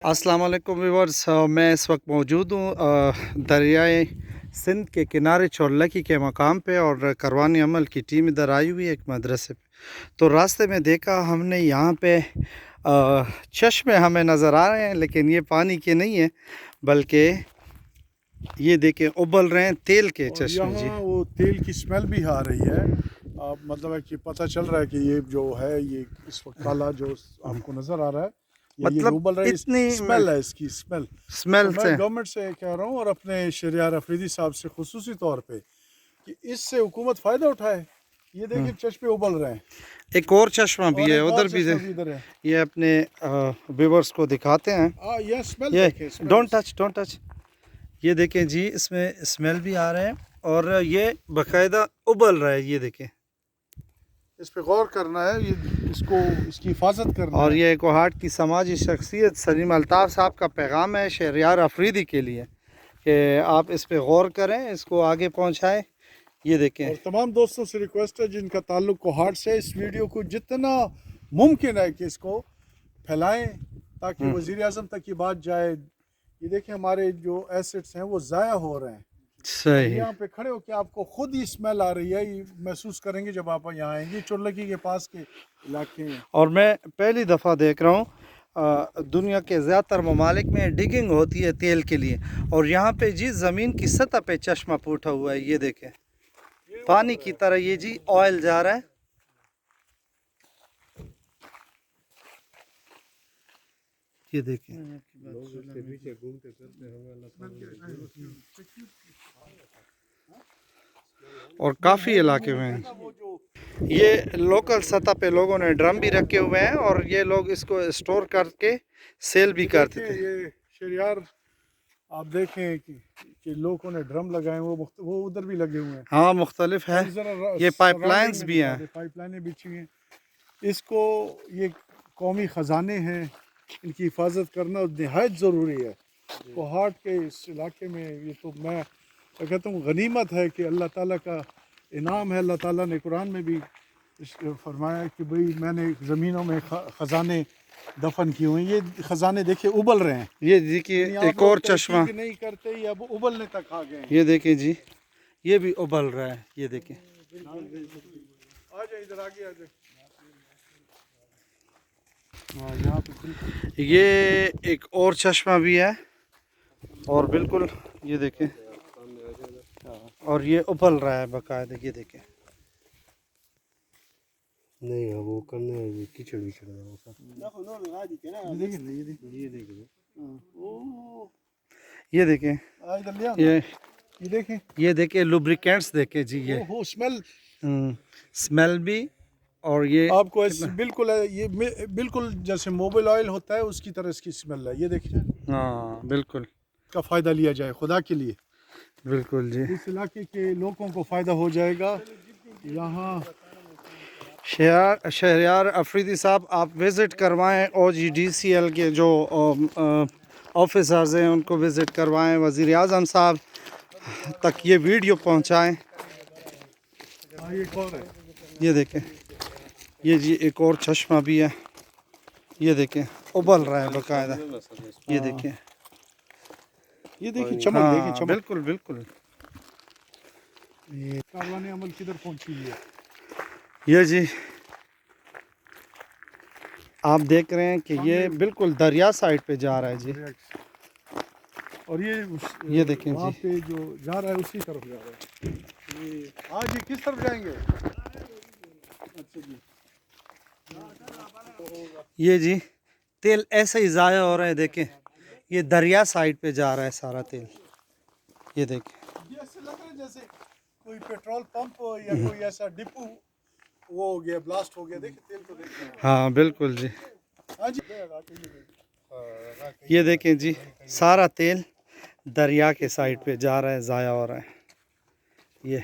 अस्सलाम वालेकुम व्यूअर्स, मैं इस वक्त मौजूद हूँ दरियाए सिंध के किनारे चौलकी के मकाम पे और करवानी अमल की टीम इधर आई हुई है एक मदरसे पे। तो रास्ते में देखा हमने यहाँ पे चश्मे हमें नज़र आ रहे हैं, लेकिन ये पानी के नहीं है बल्कि ये देखें उबल रहे हैं तेल के चश्मे जी। यहाँ वो तेल की स्मेल भी आ रही है। मतलब है कि पता चल रहा है कि ये जो है ये इस वक्त काला जो आपको नज़र आ रहा है ये मतलब उबल रहा है। इतनी स्मेल है इसकी स्मेल। तो स्मेल मैं से गवर्नमेंट से कह रहा हूँ और अपने शहरियार अफरीदी साहब से खुसूसी तौर पे कि इससे हुकूमत फ़ायदा उठाए। ये देखिए चश्मे उबल रहे हैं एक और चश्मा भी और है एक उधर और भी चश्मा भी इधर है। ये अपने व्यूअर्स को दिखाते हैं। ये स्मेल ये देखें, डोंट टच। ये देखें जी, इसमें स्मेल भी आ रहे हैं और ये बाकायदा उबल रहा है। ये देखें, इस पे गौर करना है, ये इसको इसकी हिफाजत करना और है। ये कोहाट की समाजी शख्सियत सलीम अल्ताफ़ साहब का पैगाम है शहरियार अफरीदी के लिए कि आप इस पे गौर करें, इसको आगे पहुंचाएं। ये देखें, और तमाम दोस्तों से रिक्वेस्ट है जिनका ताल्लुक कोहाट से, इस वीडियो को जितना मुमकिन है कि इसको फैलाएं ताकि वज़ीर आज़म तक की बात जाए। ये देखें हमारे जो एसेट्स हैं वो ज़ाया हो रहे हैं। सही। यहाँ पे खड़े होकर आपको खुद ही स्मेल आ रही है, ये महसूस करेंगे जब आप यहाँ आएंगे। चुरलकी के पास के इलाके हैं और मैं पहली दफ़ा देख रहा हूँ दुनिया के ज़्यादातर ममालिक में डिगिंग होती है तेल के लिए, और यहाँ पे जी ज़मीन की सतह पे चश्मा फूटा हुआ है। ये देखें, पानी की तरह ये जी ऑयल जा रहा है। ये देखें, और काफ़ी इलाके में हैं। ये लोकल सतह पे लोगों ने ड्रम भी रखे हुए हैं और ये लोग इसको स्टोर करके सेल भी करते थे। ये शहरियार आप देखें कि लोगों ने ड्रम लगाए हैं, वो उधर भी लगे हुए हैं। हाँ, मुख्तलिफ है। ये पाइपलाइंस भी हैं, पाइपलाइनें बिछी हैं। इसको ये कौमी ख़जाने हैं, इनकी हिफाजत करना नहायत ज़रूरी है। कोहाट के इस इलाके में ये तो मैं कहता हूँ गनीमत है कि अल्लाह ताला का इनाम है। अल्लाह ताला ने कुरान में भी फरमाया कि भाई मैंने ज़मीनों में ख़जाने दफन किए हुए हैं। ये ख़जाने देखिए उबल रहे हैं। ये देखिए एक और चश्मा, नहीं करते ये अब उबलने तक आ गए हैं। ये देखिए जी, ये भी उबल रहा है। ये देखिए, आ जाए इधर आगे आ जाए। यहाँ पे ये एक और चश्मा भी है और बिल्कुल ये देखें, और ये उबल रहा है बाकायदा। ये देखें, नहीं है वो करने कीचड़ विचड़ ये देखें, ये देखें लुब्रिकेंट्स देखें जी। ये स्मेल स्मेल भी, और ये आपको बिल्कुल है, ये बिल्कुल जैसे मोबाइल ऑयल होता है उसकी तरह इसकी स्मेल है। ये देखिए, हाँ बिल्कुल, का फ़ायदा लिया जाए खुदा के लिए। बिल्कुल जी। इस इलाके के लोगों को फ़ायदा हो जाएगा। यहाँ शहरियार अफरीदी साहब, आप विज़िट करवाएं OGDCL के जो ऑफिसर्स हैं उनको विज़िट करवाएं, वज़ीर आज़म साहब तक ये वीडियो पहुंचाएं। ये देखें, ये जी एक और चश्मा भी है। ये देखें उबल रहा है बाकायदा। ये देखें, ये देखिए चमक, हाँ देखिए चमक। बिल्कुल बिल्कुल। ये कारवाने अमल किधर पहुंची है। ये जी आप देख रहे हैं कि ये बिल्कुल दरिया साइड पे जा रहा है जी। और ये देखें जी, पे जो जा रहा है उसी तरफ जा रहा है। ये आज ये किस तरफ जाएंगे। अच्छा जी, ये जी तेल ऐसे ही ज़ाया हो रहा है। देखें, ये दरिया साइड पे जा रहा है सारा तेल। ये देखें, ये ऐसे लग रहा है जैसे कोई पेट्रोल पंप या कोई ऐसा डिपो वो हो गया, ब्लास्ट हो गया। देखिए तेल को देखिए। हाँ बिल्कुल जी। हाँ जी, ये देखें जी, सारा तेल दरिया के साइड पे जा रहा है, ज़ाया हो रहा है। ये